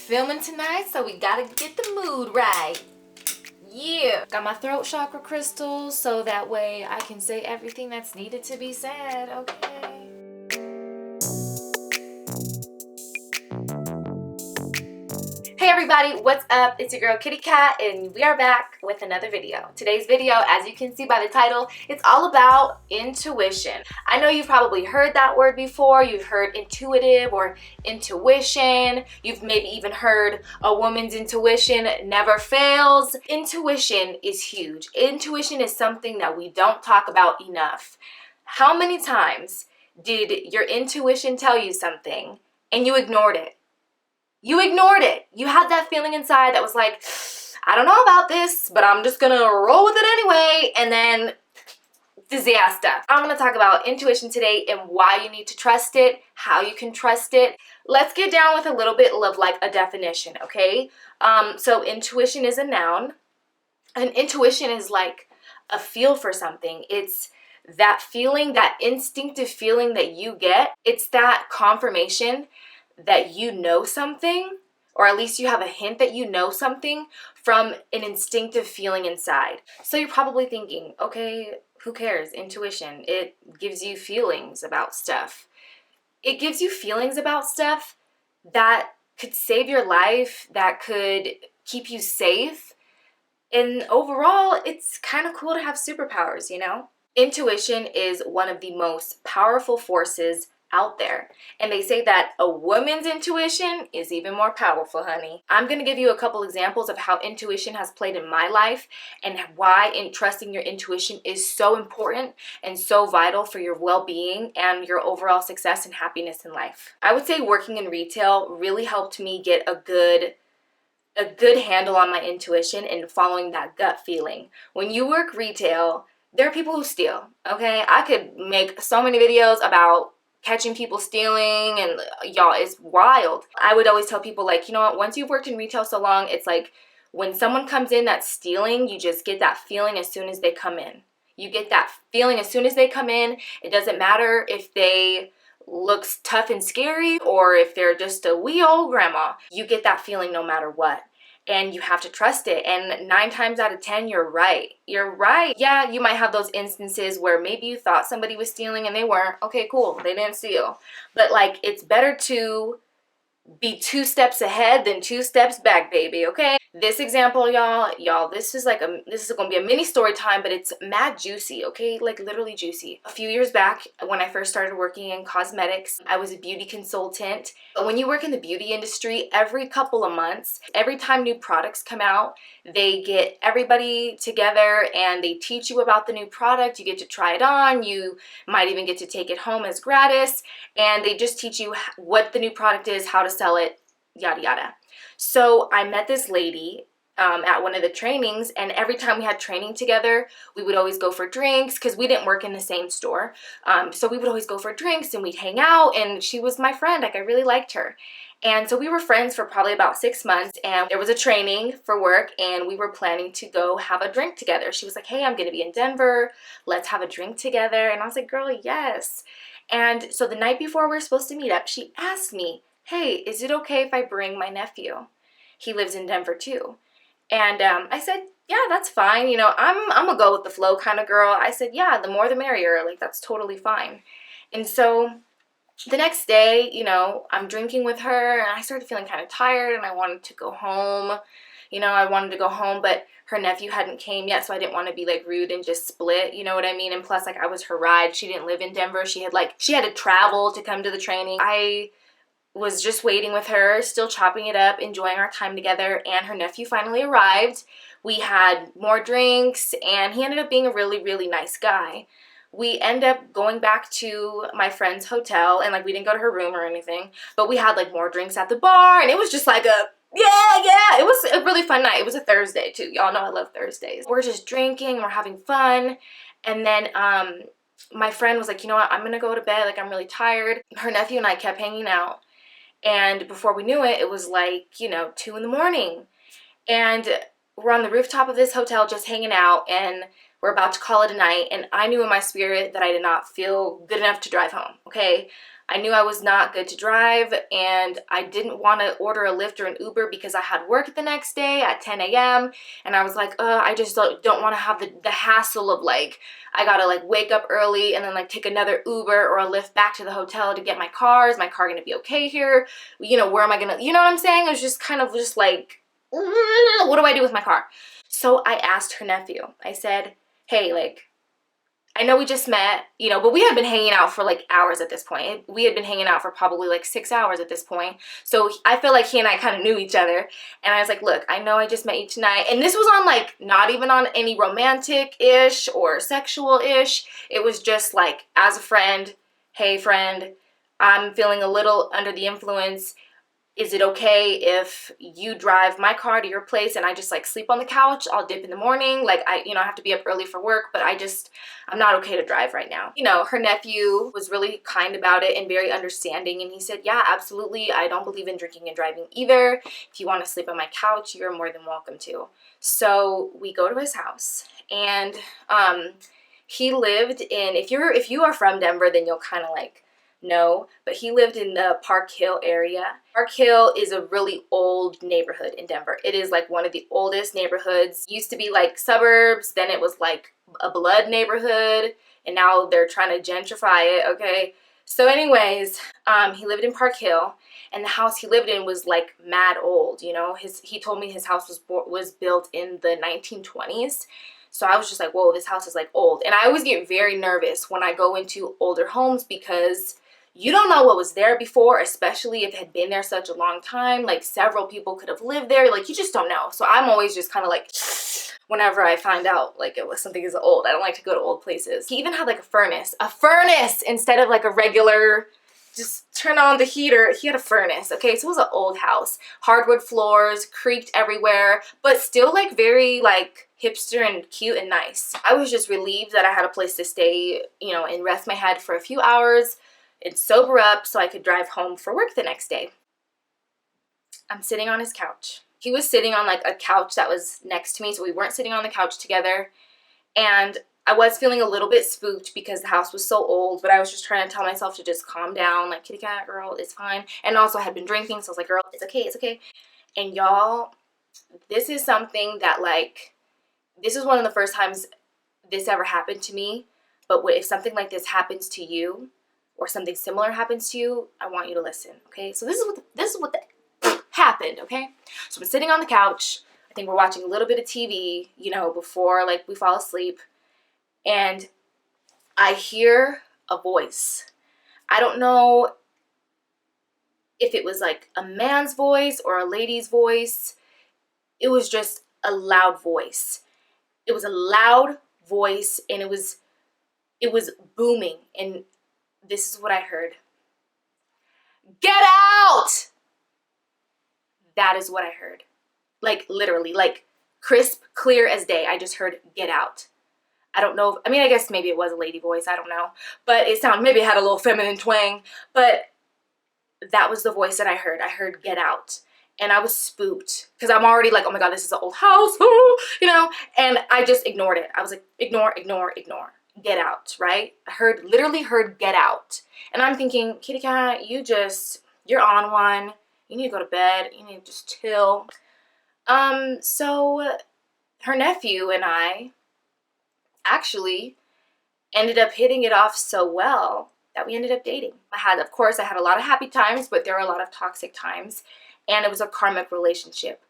filming tonight, so we gotta get the mood right. Yeah. Got my throat chakra crystals so that way I can say everything that's needed to be said, okay? Hey everybody, what's up? It's your girl Kitty Cat and we are back with another video. Today's video, as you can see by the title, it's all about intuition. I know you've probably heard that word before. You've heard intuitive or intuition. You've maybe even heard a woman's intuition never fails. Intuition is huge. Intuition is something that we don't talk about enough. How many times did your intuition tell you something and you ignored it? You ignored it. You had that feeling inside that was like, I don't know about this, but I'm just gonna roll with it anyway, and then disaster. I'm gonna talk about intuition today and why you need to trust it, how you can trust it. Let's get down with a little bit of like a definition, okay? So intuition is a noun, and intuition is like a feel for something. It's that feeling, that instinctive feeling that you get. It's that confirmation that you know something, or at least you have a hint that you know something from an instinctive feeling inside. So you're probably thinking, okay, who cares? Intuition, it gives you feelings about stuff. It gives you feelings about stuff that could save your life, that could keep you safe. And overall, it's kind of cool to have superpowers, you know? Intuition is one of the most powerful forces out there. And they say that a woman's intuition is even more powerful, honey. I'm going to give you a couple examples of how intuition has played in my life and why trusting your intuition is so important and so vital for your well-being and your overall success and happiness in life. I would say working in retail really helped me get a good handle on my intuition and following that gut feeling. When you work retail, there are people who steal, okay? I could make so many videos about catching people stealing, and y'all, it's wild. I would always tell people, like, you know what, once you've worked in retail so long, it's like when someone comes in that's stealing, you just get that feeling as soon as they come in. You get that feeling as soon as they come in. It doesn't matter if they looks tough and scary or if they're just a wee old grandma. You get that feeling no matter what. And you have to trust it. And 9 times out of 10, you're right. You're right. Yeah, you might have those instances where maybe you thought somebody was stealing and they weren't. Okay, cool. They didn't steal. But like, it's better to be 2 steps ahead than 2 steps back, baby, okay? This example, y'all, this is gonna be a mini story time, but it's mad juicy, okay? Like literally juicy. A few years back, when I first started working in cosmetics, I was a beauty consultant. But when you work in the beauty industry, every couple of months, every time new products come out, they get everybody together and they teach you about the new product. You get to try it on. You might even get to take it home as gratis. And they just teach you what the new product is, how to sell it, yada yada. So I met this lady at one of the trainings, and every time we had training together, we would always go for drinks because we didn't work in the same store. So we would always go for drinks and we'd hang out, and she was my friend. Like, I really liked her. And so we were friends for probably about 6 months, and there was a training for work and we were planning to go have a drink together. She was like, hey, I'm going to be in Denver. Let's have a drink together. And I was like, girl, yes. And so the night before we were supposed to meet up, she asked me, hey, is it okay if I bring my nephew? He lives in Denver too. And I said, yeah, that's fine. You know, I'm a go with the flow kind of girl. I said, yeah, the more the merrier. Like, that's totally fine. And so the next day, you know, I'm drinking with her and I started feeling kind of tired and I wanted to go home. You know, I wanted to go home, but her nephew hadn't came yet, so I didn't want to be like rude and just split, you know what I mean? And plus, like, I was her ride. She didn't live in Denver. She had to travel to come to the training. I was just waiting with her, still chopping it up, enjoying our time together, and her nephew finally arrived. We had more drinks, and he ended up being a really, really nice guy. We end up going back to my friend's hotel, and like, we didn't go to her room or anything, but we had like more drinks at the bar, and it was just like it was a really fun night. It was a Thursday too. Y'all know I love Thursdays. We're just drinking, we're having fun, and then my friend was like, you know what, I'm gonna go to bed, like, I'm really tired. Her nephew and I kept hanging out, and before we knew it, it was like, you know, 2 in the morning, and we're on the rooftop of this hotel just hanging out, and we're about to call it a night, and I knew in my spirit that I did not feel good enough to drive home, okay? I knew I was not good to drive, and I didn't want to order a Lyft or an Uber because I had work the next day at 10 a.m. And I was like, I just don't want to have the hassle of like, I gotta like wake up early and then like take another Uber or a Lyft back to the hotel to get my car. Is my car gonna be okay here? You know, where am I gonna, you know what I'm saying? It was just kind of just like, what do I do with my car? So I asked her nephew. I said, hey, like, I know we just met, you know, but we had been hanging out for like hours at this point. We had been hanging out for probably like 6 hours at this point. So I feel like he and I kind of knew each other. And I was like, look, I know I just met you tonight. And this was on like, not even on any romantic-ish or sexual-ish. It was just like, as a friend, hey friend, I'm feeling a little under the influence. Is it okay if you drive my car to your place and I just like sleep on the couch? I'll dip in the morning. Like I have to be up early for work, but I'm not okay to drive right now. You know, her nephew was really kind about it and very understanding. And he said, yeah, absolutely. I don't believe in drinking and driving either. If you want to sleep on my couch, you're more than welcome to. So we go to his house, and he lived in, if you are from Denver, then you'll kind of like know, but he lived in the Park Hill area. Park Hill is a really old neighborhood in Denver. It is like one of the oldest neighborhoods. It used to be like suburbs, then it was like a blood neighborhood, and now they're trying to gentrify it, okay? So anyways, he lived in Park Hill, and the house he lived in was like mad old, you know? He told me his house was built in the 1920s. So I was just like, whoa, this house is like old. And I always get very nervous when I go into older homes because you don't know what was there before, especially if it had been there such a long time. Like several people could have lived there. Like you just don't know. So I'm always just kind of like, whenever I find out like something is old, I don't like to go to old places. He even had like a furnace instead of like a regular, just turn on the heater. He had a furnace, okay? So it was an old house. Hardwood floors, creaked everywhere, but still like very like hipster and cute and nice. I was just relieved that I had a place to stay, you know, and rest my head for a few hours and sober up so I could drive home for work the next day. I'm sitting on his couch. He was sitting on like a couch that was next to me, so we weren't sitting on the couch together. And I was feeling a little bit spooked because the house was so old, but I was just trying to tell myself to just calm down, like, kitty cat, girl, it's fine. And also I had been drinking, so I was like, girl, it's okay, it's okay. And y'all, this is something that like, this is one of the first times this ever happened to me. But if something like this happens to you, or something similar happens to you, I want you to listen, okay? So this is what happened, okay? So I'm sitting on the couch. I think we're watching a little bit of TV, you know, before like we fall asleep. And I hear a voice. I don't know if it was like a man's voice or a lady's voice. It was just a loud voice. It was a loud voice, and it was booming. And this is what I heard. Get out! That is what I heard. Like literally, like crisp, clear as day. I just heard get out. I don't know. I mean, I guess maybe it was a lady voice. I don't know. But maybe it had a little feminine twang. But that was the voice that I heard. I heard get out. And I was spooked because I'm already like, oh my God, this is an old house, you know? And I just ignored it. I was like, ignore, ignore, ignore. Get out, right? I literally heard get out. And I'm thinking, kitty cat, you're on one. You need to go to bed. You need to just chill. So her nephew and I actually ended up hitting it off so well that we ended up dating. Of course, I had a lot of happy times, but there were a lot of toxic times. And it was a karmic relationship.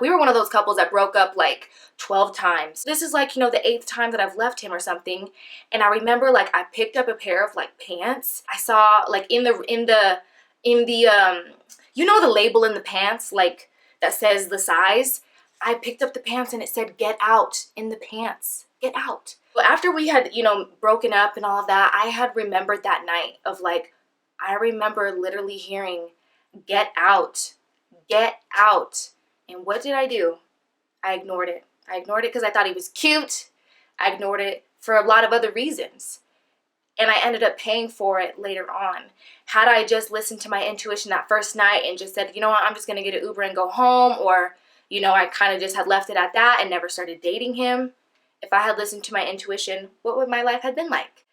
We were one of those couples that broke up like 12 times. This is like, you know, the 8th time that I've left him or something. And I remember like I picked up a pair of like pants. I saw like in the you know, the label in the pants, like that says the size. I picked up the pants and it said get out in the pants. Get out. But after we had, you know, broken up and all of that, I had remembered that night of like, I remember literally hearing get out. Get out. And what did I do? I ignored it. I ignored it because I thought he was cute. I ignored it for a lot of other reasons. And I ended up paying for it later on. Had I just listened to my intuition that first night and just said, you know what, I'm just going to get an Uber and go home, or, you know, I kind of just had left it at that and never started dating him. If I had listened to my intuition, what would my life have been like?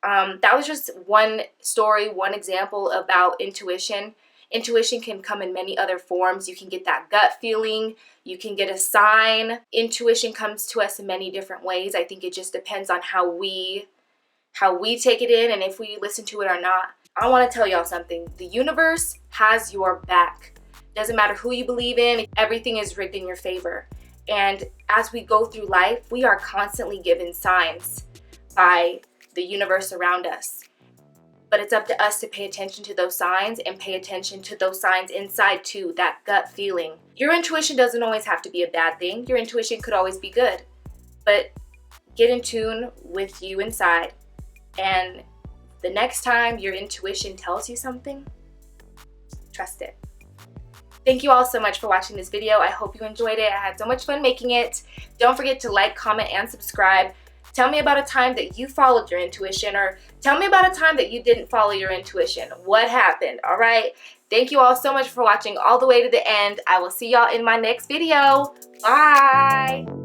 That was just one story, one example about intuition. Intuition can come in many other forms. You can get that gut feeling. You can get a sign. Intuition comes to us in many different ways. I think it just depends on how we take it in and if we listen to it or not. I want to tell y'all something. The universe has your back. Doesn't matter who you believe in. Everything is rigged in your favor. And as we go through life, we are constantly given signs by the universe around us. But it's up to us to pay attention to those signs and pay attention to those signs inside too, that gut feeling. Your intuition doesn't always have to be a bad thing. Your intuition could always be good. But get in tune with you inside, and the next time your intuition tells you something, trust it. Thank you all so much for watching this video. I hope you enjoyed it. I had so much fun making it. Don't forget to like, comment, and subscribe. Tell me about a time that you followed your intuition, or tell me about a time that you didn't follow your intuition. What happened? All right. Thank you all so much for watching all the way to the end. I will see y'all in my next video. Bye.